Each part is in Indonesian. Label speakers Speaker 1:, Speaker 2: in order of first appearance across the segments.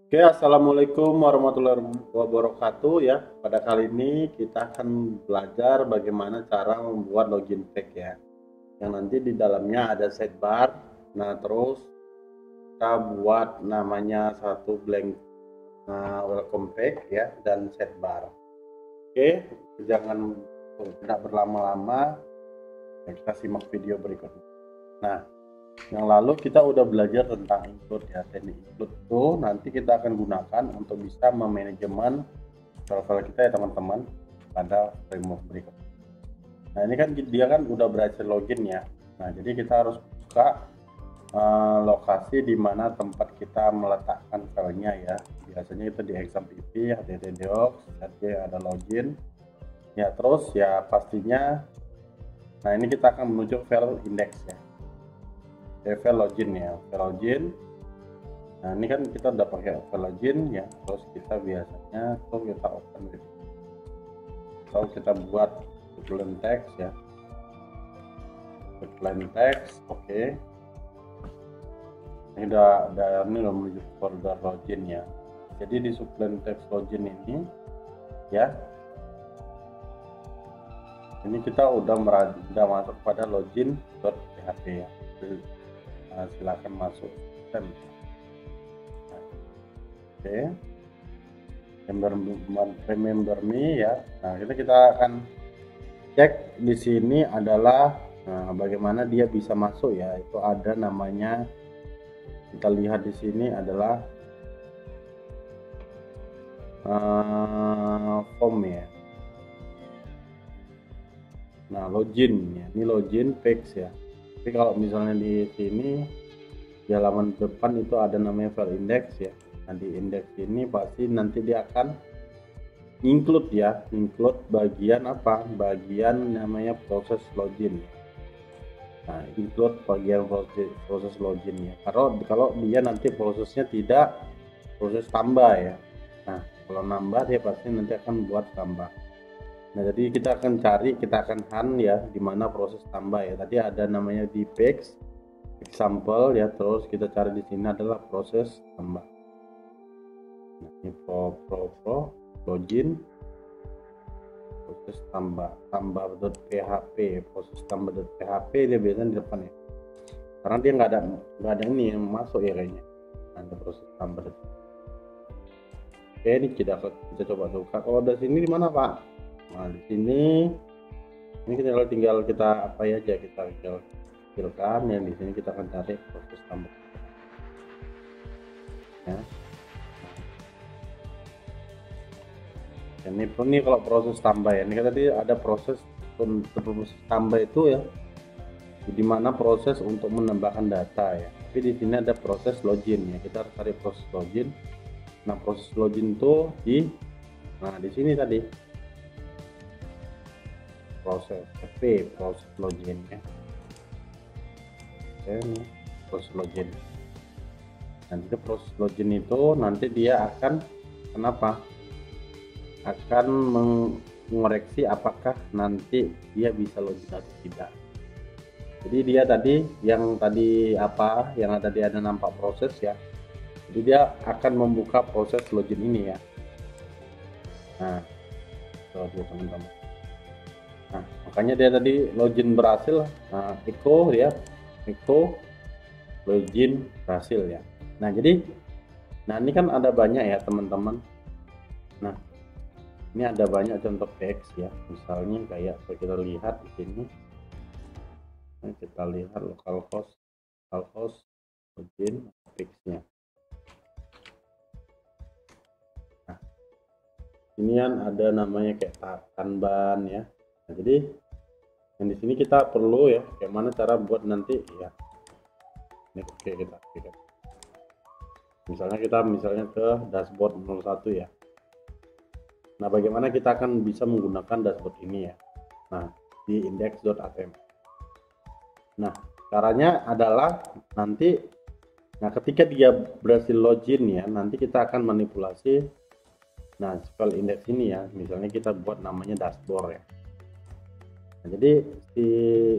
Speaker 1: Oke, assalamualaikum warahmatullahi wabarakatuh ya. Pada kali ini kita akan belajar bagaimana cara membuat login page ya. Yang nanti di dalamnya ada sidebar. Nah, terus kita buat namanya satu blank welcome page ya dan sidebar. Oke, jangan tidak berlama-lama. Ya, kita simak video berikutnya. Nah, yang lalu kita udah belajar tentang include ya. Teknik include itu nanti kita akan gunakan untuk bisa memanajemen file-file kita ya teman-teman pada framework berikut. Nah, ini kan dia kan udah berhasil login ya. Nah, jadi kita harus buka lokasi di mana tempat kita meletakkan filenya ya. Biasanya itu di XAMPP, httdocs, ada login. Ya, terus ya pastinya nah ini kita akan menuju file index ya. File login ya, file login. Nah, ini kan kita udah pakai file login ya. Terus kita biasanya tuh kita open gitu. Atau kita buat plain text ya. Plain text, oke. Ini udah menuju folder login ya. Jadi di plain text login ini ya. Ini kita udah masuk pada login.php ya. Nah, silakan masuk. Oke. Remember me ya. Nah, kita akan cek di sini adalah bagaimana dia bisa masuk ya. Itu ada namanya, kita lihat di sini adalah form ya. Nah, login ya. Ini login page ya. Tapi kalau misalnya di sini di halaman depan itu ada namanya file index ya. Nah, di index ini pasti nanti dia akan include ya, include bagian apa? Bagian namanya proses login. Nah, include bagian proses login ya. Kalau dia nanti prosesnya tidak proses tambah ya. Nah, kalau nambah dia pasti nanti akan buat tambah. Nah, jadi kita akan cari, kita akan hunt ya di mana proses tambah ya. Tadi ada namanya di page example ya, terus kita cari di sini adalah proses tambah. Nah, ini login proses tambah.php, proses tambah.php dia biasanya di depan ya. Karena dia nggak ada ini yang masuk ya kayaknya. Ada proses tambah. Oke, ini kita coba buka. Kalau dari sini di mana, Pak? Nah, di sini ini kita tinggal kita apa ya aja, kita tinggal kecilkan ya. Di sini kita akan cari proses tambah ya. Ini kalau proses tambah ya, ini kan tadi ada proses tambah itu ya, dimana proses untuk menambahkan data ya. Tapi di sini ada proses login ya, kita harus cari proses login. Nah, proses login itu di sini tadi proses login ya. Oke, proses login. Nanti proses login itu nanti dia akan akan mengoreksi apakah nanti dia bisa login atau tidak. Jadi dia tadi yang ada nampak proses ya. Jadi dia akan membuka proses login ini ya. Nah, itu teman-teman. Nah, makanya dia tadi login berhasil. Nah, echo login berhasil ya. Nah, ini kan ada banyak ya teman-teman. Nah, ini ada banyak contoh teks ya. Misalnya kayak kita lihat di sini. Nah, kita lihat localhost login teksnya. Nah, ini kan ada namanya kayak kanban ya. Nah, jadi yang di sini kita perlu ya bagaimana cara buat nanti ya. Ini kita misalnya ke dashboard 01 ya. Nah, bagaimana kita akan bisa menggunakan dashboard ini ya. Nah, di index.html. Nah, caranya adalah ketika dia berhasil login ya, nanti kita akan manipulasi file index ini ya. Misalnya kita buat namanya dashboard ya. Nah, jadi di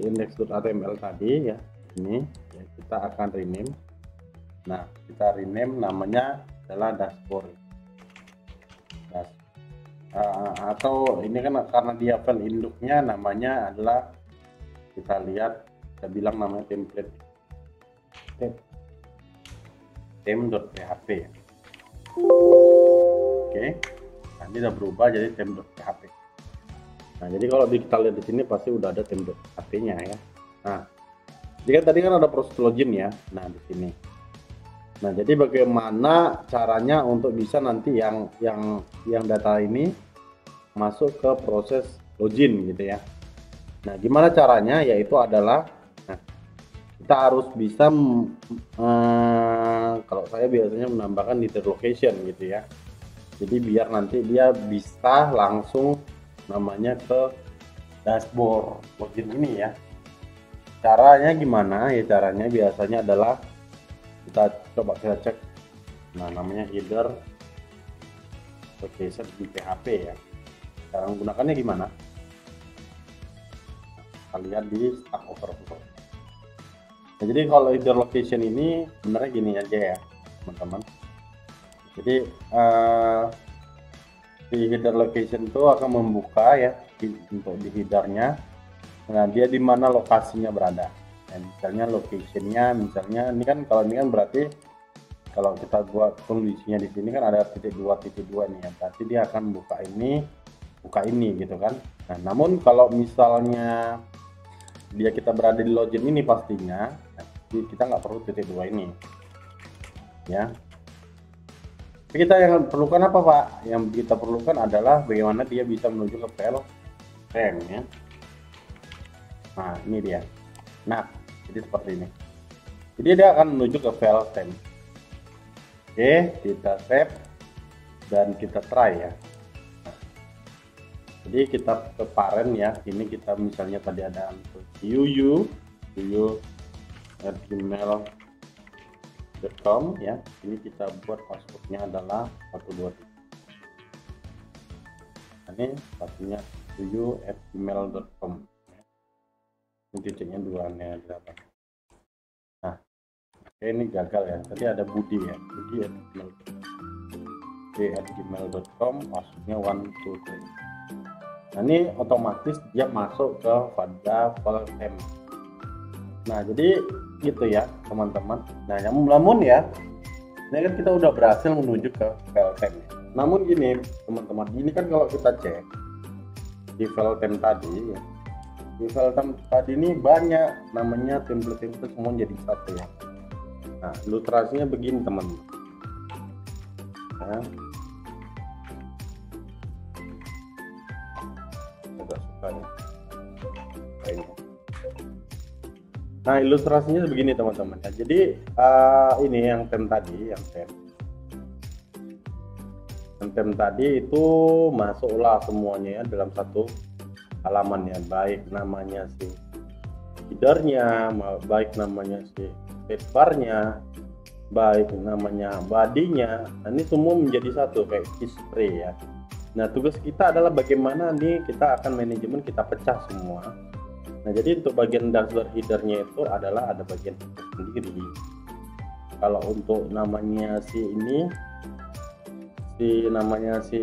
Speaker 1: index.html tadi ya, ini ya, kita akan rename. Nah, kita rename namanya adalah dashboard. Atau ini kan karena dia file induknya namanya adalah, kita lihat, kita bilang namanya template tem.php ya. Oke, nah ini udah berubah jadi tem.php. Nah jadi kalau kita lihat di sini pasti udah ada tem.php nya ya. Nah jika tadi kan ada proses login ya, nah di sini. Nah jadi bagaimana caranya untuk bisa nanti yang data ini masuk ke proses login gitu ya. Nah gimana caranya, yaitu adalah kita harus bisa kalau saya biasanya menambahkan detail location gitu ya. Jadi biar nanti dia bisa langsung namanya ke dashboard login ini ya. Caranya gimana ya? Caranya biasanya adalah kita coba cek. Nah namanya header location di PHP ya. Cara menggunakannya gimana? Kita lihat di Stack Overflow. Nah, jadi kalau header location ini sebenarnya gini aja ya teman-teman. Jadi di header location itu akan membuka ya untuk di headernya. Nah dia di mana lokasinya berada. Nah, misalnya locationnya, misalnya ini kan, kalau ini kan berarti kalau kita buat kondisinya di sini kan ada titik 2 nih ya, berarti dia akan buka ini gitu kan. Nah namun kalau misalnya kita berada di login ini pastinya kita nggak perlu titik 2 ini ya. Kita yang perlukan apa Pak? Yang kita perlukan adalah bagaimana dia bisa menuju ke file tem ya. Nah ini dia. Nah jadi seperti ini. Jadi dia akan menuju ke file tem. Oke, kita save dan kita try ya. Jadi kita ke parent ya. Ini kita misalnya tadi ada yuyu@gmail.com ya. Ini kita buat passwordnya adalah 123. Ini pastinya yuyu@gmail.com. Ini titiknya 2 nya berapa? Nah, oke, ini gagal ya. Tadi ada Budi ya. Budi@gmail.com, passwordnya 123. Nah ini otomatis dia masuk ke pada file tem. Nah jadi gitu ya teman-teman. Nah namun ya, ini kan kita udah berhasil menuju ke file tem. Namun gini teman-teman, ini kan kalau kita cek di file tem tadi ya, di file tem tadi ini banyak namanya template-template semua jadi satu ya. Nah ilustrasinya begini teman-teman. Nah, nah ilustrasinya begini teman-teman ya. Jadi ini yang tem tadi, yang tem tadi itu masuklah semuanya ya dalam satu halaman ya, baik namanya si headernya, baik namanya si sidebarnya, baik namanya bodinya. Nah, ini semua menjadi satu kayak display ya. Nah tugas kita adalah bagaimana nih kita akan manajemen, kita pecah semua. Nah jadi untuk bagian dashboard headernya itu adalah ada bagian sendiri. Kalau untuk namanya namanya si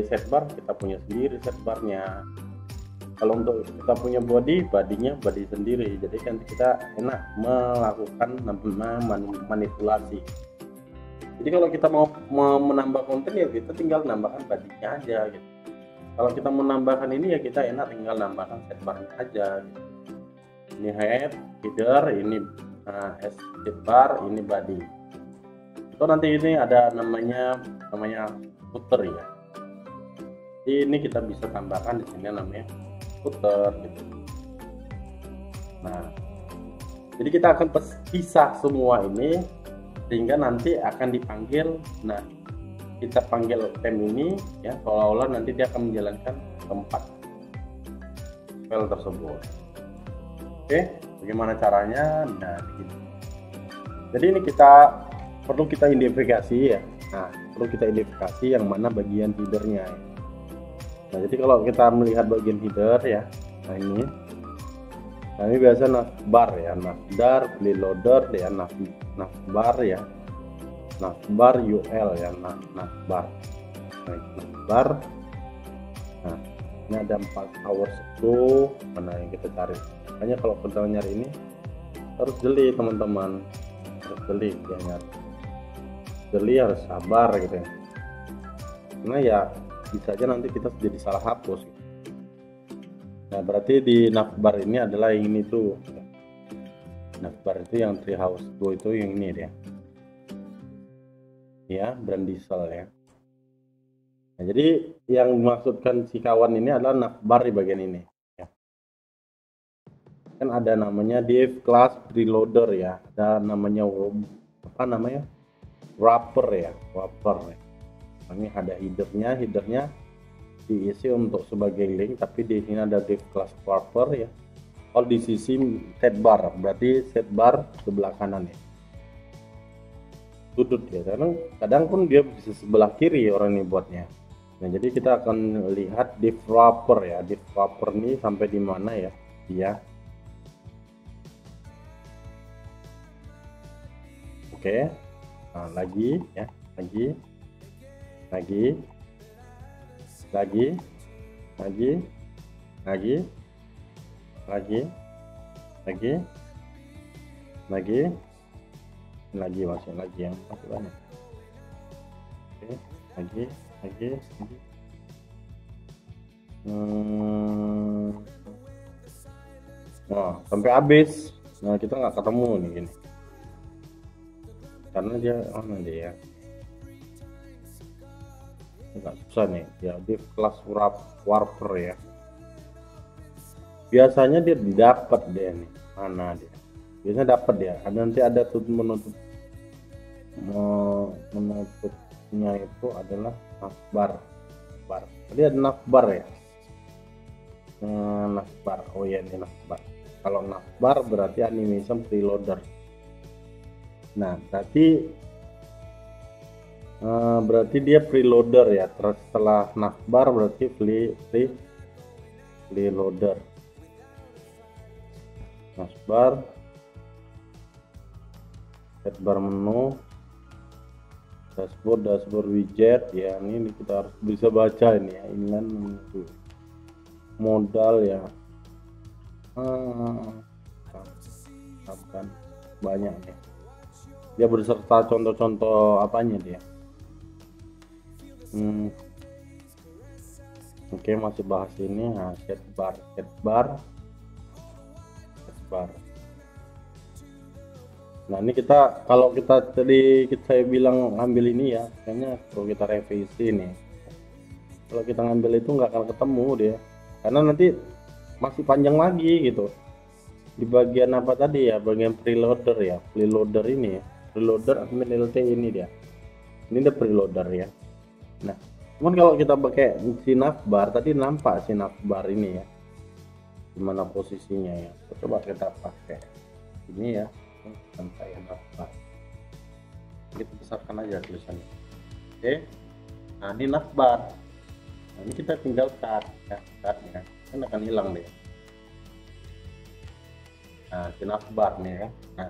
Speaker 1: sidebar, kita punya sendiri sidebarnya. Kalau untuk kita punya bodinya body sendiri. Jadi kan kita enak melakukan manipulasi. Jadi kalau kita mau menambah konten ya kita tinggal nambahkan badinya aja gitu. Kalau kita menambahkan ini ya kita enak tinggal nambahkan sidebarnya aja gitu. Ini head, header, ini sidebar, ini body. Itu nanti ini ada namanya footer ya. Jadi ini kita bisa tambahkan di sini namanya footer gitu. Nah, jadi kita akan pisah semua ini sehingga nanti akan dipanggil. Nah kita panggil tem ini ya, seolah-olah nanti dia akan menjalankan keempat file tersebut. Oke, bagaimana caranya? Nah begini. Jadi ini perlu kita identifikasi ya. Nah perlu kita identifikasi yang mana bagian headernya ya. Nah jadi kalau kita melihat bagian header ya, nah ini biasa navbar ya, navbar, payloader ya, navbar ya. navbar UL ya, navbar. Navbar. Nah, ini ada 4 hours itu, mana yang kita cari. Makanya kalau kita nyari ini harus jeli teman-teman, harus jeli ya, nyari. Jeli, harus sabar gitu ya. Karena ya bisa aja nanti kita jadi salah hapus. Nah, berarti di navbar ini adalah yang ini tuh. Navbar itu yang Treehouse Go itu yang ini dia. Ya, brand diesel ya. Nah, jadi yang dimaksudkan si kawan ini adalah navbar di bagian ini ya. Kan ada namanya div class preloader ya, ada namanya apa namanya, wrapper ya, wrapper ya. Ini ada headernya diisi untuk sebagai link, tapi di sini ada div class wrapper ya. Kalau di sisi setbar, berarti setbar sebelah kanan ya, sudut ya, karena kadang pun dia bisa sebelah kiri orang ini buatnya. Nah, jadi kita akan lihat div wrapper ya. Div wrapper ini sampai di mana ya dia. Oke. Nah, lagi ya, lagi lagi masih lagi yang masih banyak. Oke, lagi nah, sampai habis. Nah, kita nggak ketemu nih gini karena dia mana dia ya, agak susah nih ya. Di kelas wrapper ya, biasanya dia dapat dia nih, mana dia biasanya dapat dia, ada nanti ada tuh menutupnya itu adalah navbar. Jadi ada navbar ya, navbar. Oh ya, ini navbar. Kalau navbar berarti animation preloader. Nah, berarti dia preloader ya. Terus setelah navbar berarti preloader. Navbar, setbar menu, dashboard widget ya. Ini kita harus bisa baca ini ya. Ini kan modal ya. Banyak nih. Dia berserta contoh-contoh apanya dia. Oke, masih bahas ini. Nah, setbar. Nah, ini kalau kita tadi saya bilang ngambil ini ya, kayaknya kalau kita revisi nih, kalau kita ngambil itu nggak akan ketemu dia, karena nanti masih panjang lagi gitu. Di bagian apa tadi ya, bagian preloader ya, preloader ini ya, preloader admin LT ini dia. Ini ada preloader ya. Nah, cuman kalau kita pakai si navbar tadi, nampak si navbar ini ya, dimana posisinya ya. Coba kita pakai ini ya, sampai navbar. Kita besarkan aja tulisannya. Oke. Nah, ini navbar. Nah, ini kita tinggal cut ya, cutnya kan akan hilang deh. Nah, si navbar nih ya. Nah,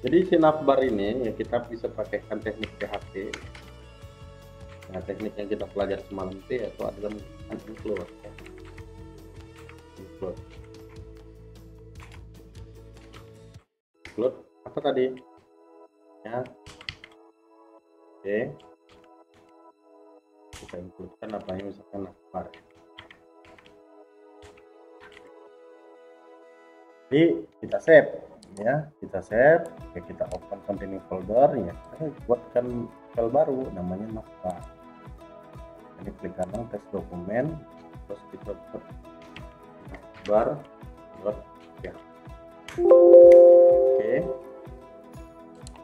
Speaker 1: jadi si navbar ini ya kita bisa pakaikan teknik PHP. Nah, teknik yang kita pelajari semalam itu yaitu adalah menggunakan include ya. Include apa tadi ya. Oke, kita includekan apanya, misalkan navbar. Jadi kita save ya, Oke, kita open containing folder ya, kita buatkan file baru namanya navbar. Jadi klik kanan test dokumen, terus kita buat navbar ya. Oke,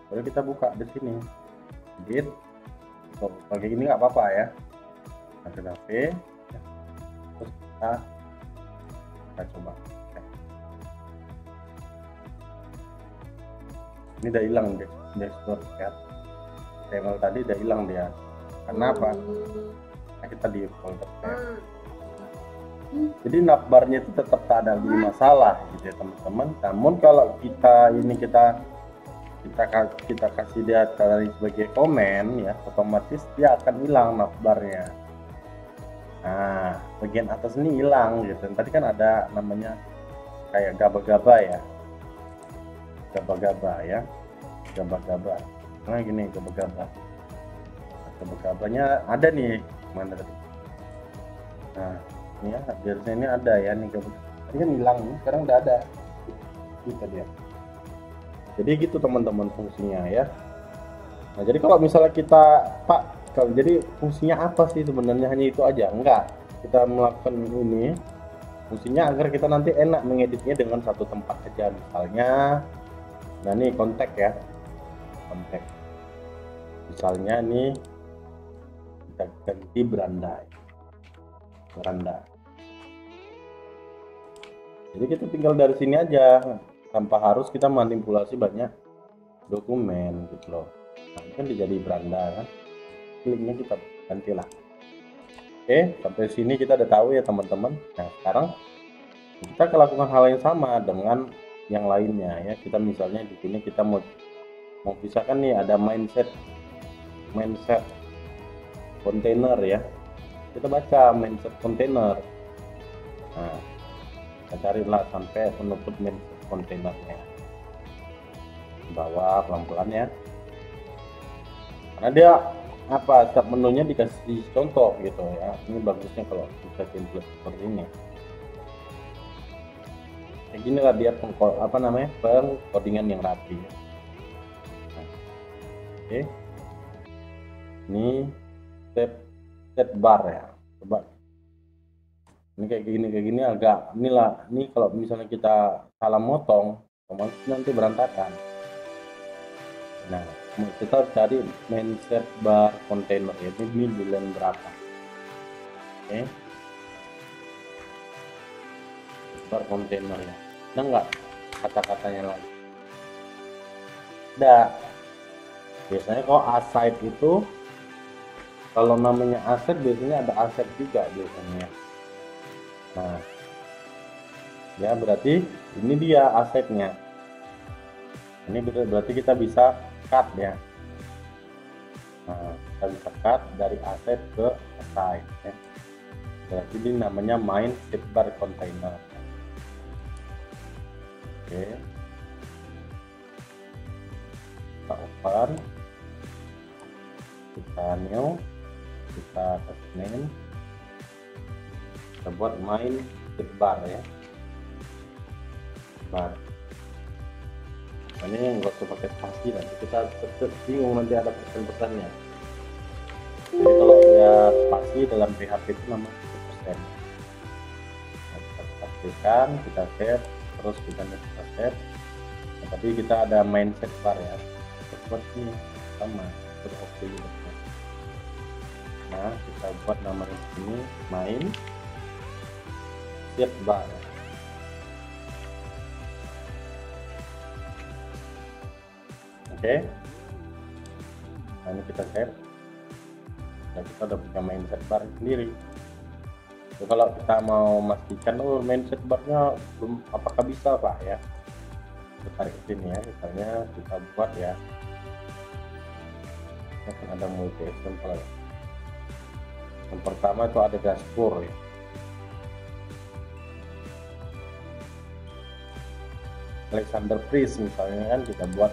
Speaker 1: boleh kita buka di sini edit. So, pakai ini nggak apa-apa ya, ada V ya. Terus kita coba ya. Ini udah hilang deh dashboard ya, table tadi udah hilang dia. Kenapa? Nah, kita di folder tab. Jadi navbarnya itu tetap tak ada masalah gitu ya teman-teman. Namun kalau kita kita kasih dia tadi sebagai komen ya, otomatis dia akan hilang navbarnya. Nah, bagian atas ini hilang gitu. Tadi kan ada namanya kayak gaba-gaba ya, gaba-gaba. Nah gini, gaba-gabanya ada nih, mana tadi? Nah, ini ya, biasanya ini ada ya nih gaba-gaba. Tadi kan hilang, sekarang udah ada. Gitu dia. Jadi gitu teman-teman fungsinya ya. Nah, jadi kalau misalnya kita, Pak, kalau jadi fungsinya apa sih sebenarnya, hanya itu aja? Enggak. Kita melakukan ini fungsinya agar kita nanti enak mengeditnya dengan satu tempat saja, misalnya. Nah, ini kontak ya. Kontak. Misalnya nih kita ganti beranda. Jadi kita tinggal dari sini aja tanpa harus kita manipulasi banyak dokumen gitu loh. Nah, ini kan jadi beranda kan, kliknya kita gantilah. Oke, sampai sini kita udah tahu ya teman-teman. Nah, sekarang kita lakukan hal yang sama dengan yang lainnya ya. Kita misalnya di sini kita mau pisahkan nih, ada mindset container ya. Kita baca mindset container. Nah, kita carilah sampai menutup mindset containernya. Bawah pelan-pelan ya. Karena dia setiap menunya dikasih contoh gitu ya. Ini bagusnya kalau bisa template seperti ini. Kayak gini lah dia pengkodingan yang rapi. Nah, oke. Ini set bar ya. Coba. Ini kayak gini agak ini kalau misalnya kita salah motong, nanti berantakan. Nah, kita cari mindset bar container ya, ini bulan berapa? Oke, bar container ya. Ada nggak kata-katanya lagi? Ada. Biasanya kalau aside itu, kalau namanya aset biasanya ada aset juga biasanya. Nah, ya berarti ini dia asetnya. Ini berarti kita bisa cut ya. Nah, kita bisa cut dari aset ke aside ya. Berarti ini namanya mindset bar container. Oke, kita open, kita new, kita kasih name, kita buat mindset bar ya, bar. Ini nggak usah pakai spasi, nanti kita bingung, nanti ada persen-persennya. Jadi kalau dia spasi dalam PHP itu namanya persen. Nah, kita pastikan, kita save, terus kita save. Nah, tapi kita ada mindset bar ya, seperti ini sama, sudah oke gitu. Nah, kita buat namanya ini mindset bar. Oke. Nah, ini kita save. Dan kita udah punya mindset bar sendiri. Jadi kalau kita mau memastikan mindset barnya belum, apakah bisa Pak ya, kita tarik ke sini ya, misalnya kita buat ya, ini akan ada multi example ya. Yang pertama itu ada dashboard ya. Alexander Priest misalnya kan kita buat,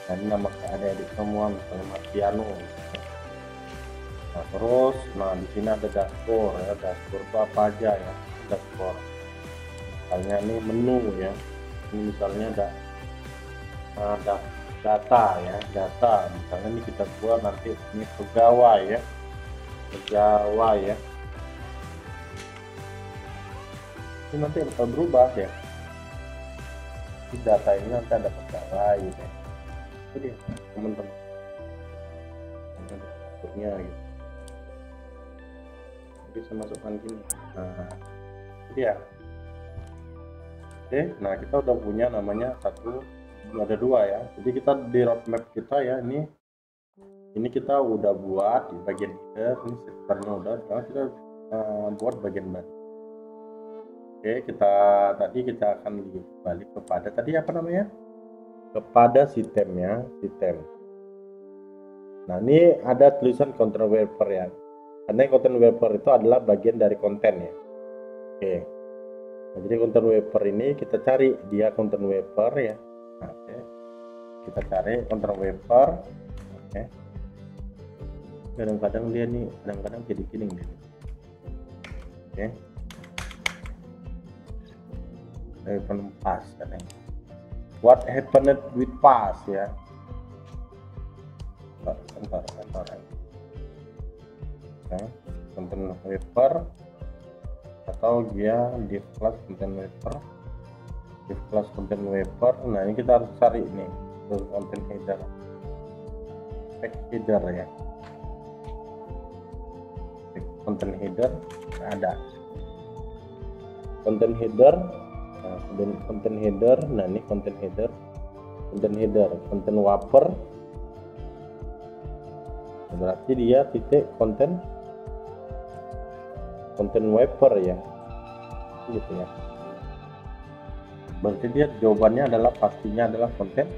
Speaker 1: dan ini nama adik-adik semua, misalnya Marciano. Nah, terus di sini ada dashboard ya. Dashboard itu apa aja ya? Dashboard misalnya ini menu ya, ini misalnya ada data ya, data misalnya ini kita buat nanti ini pegawai ya, ini nanti akan berubah ya, di data ini nanti ada pegawai gitu ya. Jadi teman-teman bentuknya gitu, bisa masukkan gini. Nah, jadi ya, oke. Nah, kita udah punya namanya ada dua ya. Jadi kita di roadmap kita ya, ini kita udah buat di bagian header, ini sekitarnya udah. Sekarang kita buat bagian body. Oke, kita akan balik kepada tadi apa namanya, kepada sistemnya, sistem. Nah, ini ada tulisan content wrapper ya. Karena content wrapper itu adalah bagian dari konten ya. Oke. Nah, jadi content wrapper ini kita cari dia content wrapper ya. Nah, oke. Kita cari content wrapper. Oke. Kadang-kadang dia nih, kadang-kadang jadi gini nih. Oke. Pas katanya. What happened with pass ya. Bentar. Oke. Content wrapper atau dia div class content wrapper, div class content wrapper. Nah, ini kita harus cari nih content header, tag header ya, content header ada content header. Nah, content header. Nah, ini content header, content wrapper. Berarti dia titik content wrapper ya, gitu ya. Berarti dia jawabannya adalah pastinya adalah content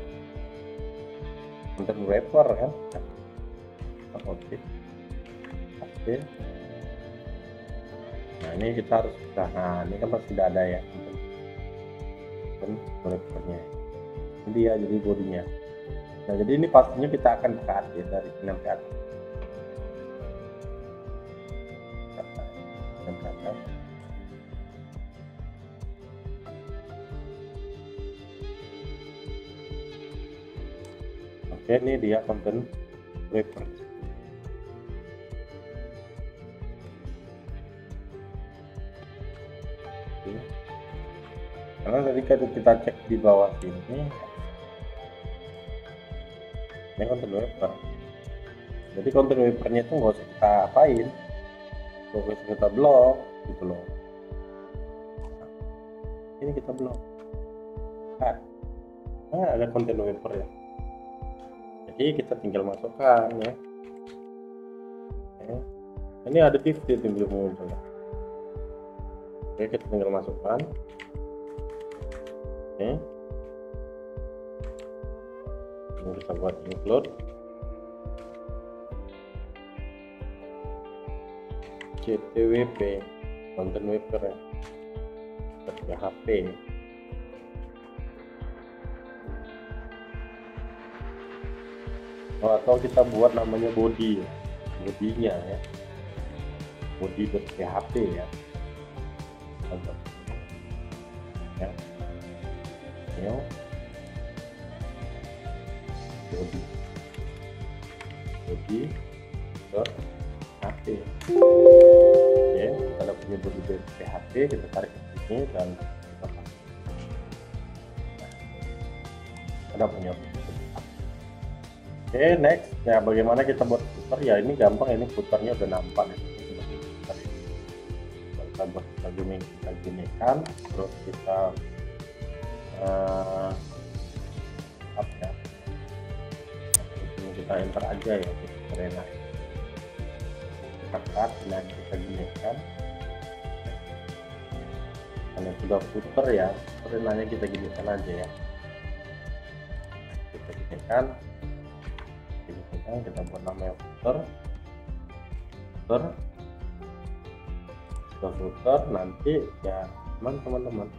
Speaker 1: wrapper kan. Oke. Nah, ini kita harus, nah ini kan pasti sudah ada ya content wrappernya. Ini dia jadi bodinya. Nah, jadi ini pastinya kita akan cut ya dari sini sampai atas. Oke, ini dia content wrapper. Karena tadi kita cek di bawah sini, ini content wrapper. Jadi content wrappernya itu nggak usah kita apain, nggak usah kita blok gitu loh. Ini kita blok. Nah, ada content wrapper ya. Jadi kita tinggal masukkan ya. Oke. Ini ada div di tinggal muncul. Oke, kita tinggal masukkan. Oke. Ini kita buat include CTWP content wrapper ya. PHP. Atau kita buat namanya body ya. Bodinya ya, body.php ya. Ya. New body.php. Oke, kita ada punya body.php, kita tarik ke sini dan kita pakai. Ada punya. Oke, next. Ya, bagaimana kita buat footer ya? Ini gampang, ini footernya udah nampak ya. Kita buat kita ginikan, terus kita apa ya? Kita enter aja ya, kita enak. Kita cut, dan kita ginikan. Karena sudah footer ya, renanya kita ginikan aja ya. Kita ginikan. Kita buat namanya footer nanti ya teman-teman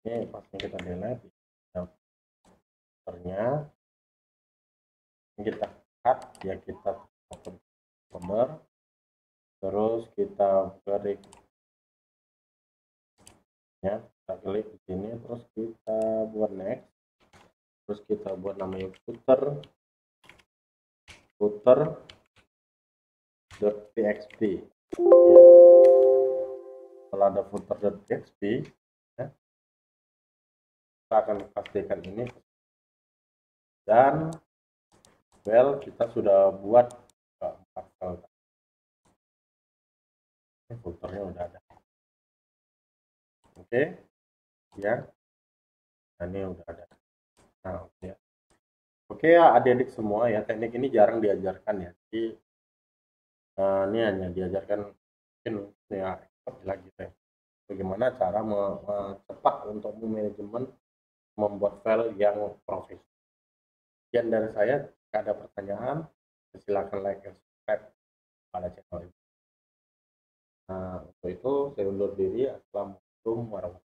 Speaker 1: ini pasnya kita delete footernya, kita cut ya, kita folder, terus kita klik ya, kita klik di sini, terus kita buat next. Terus kita buat namanya footer.txt ya. Setelah ada footer.txt ya, kita akan pastikan ini, dan kita sudah buat 4 sel. Ini footernya udah ada. Oke ya, nah, ini udah ada. Nah, ya. Oke ya adik-adik semua ya, teknik ini jarang diajarkan ya. Jadi ini hanya diajarkan mungkin ya lagi ya. Bagaimana cara cepat untuk manajemen membuat file yang profesional. Sekian dari saya. Jika ada pertanyaan, silakan like dan subscribe pada channel ini. Nah, untuk itu saya undur diri. Assalamualaikum warahmatullahi wabarakatuh.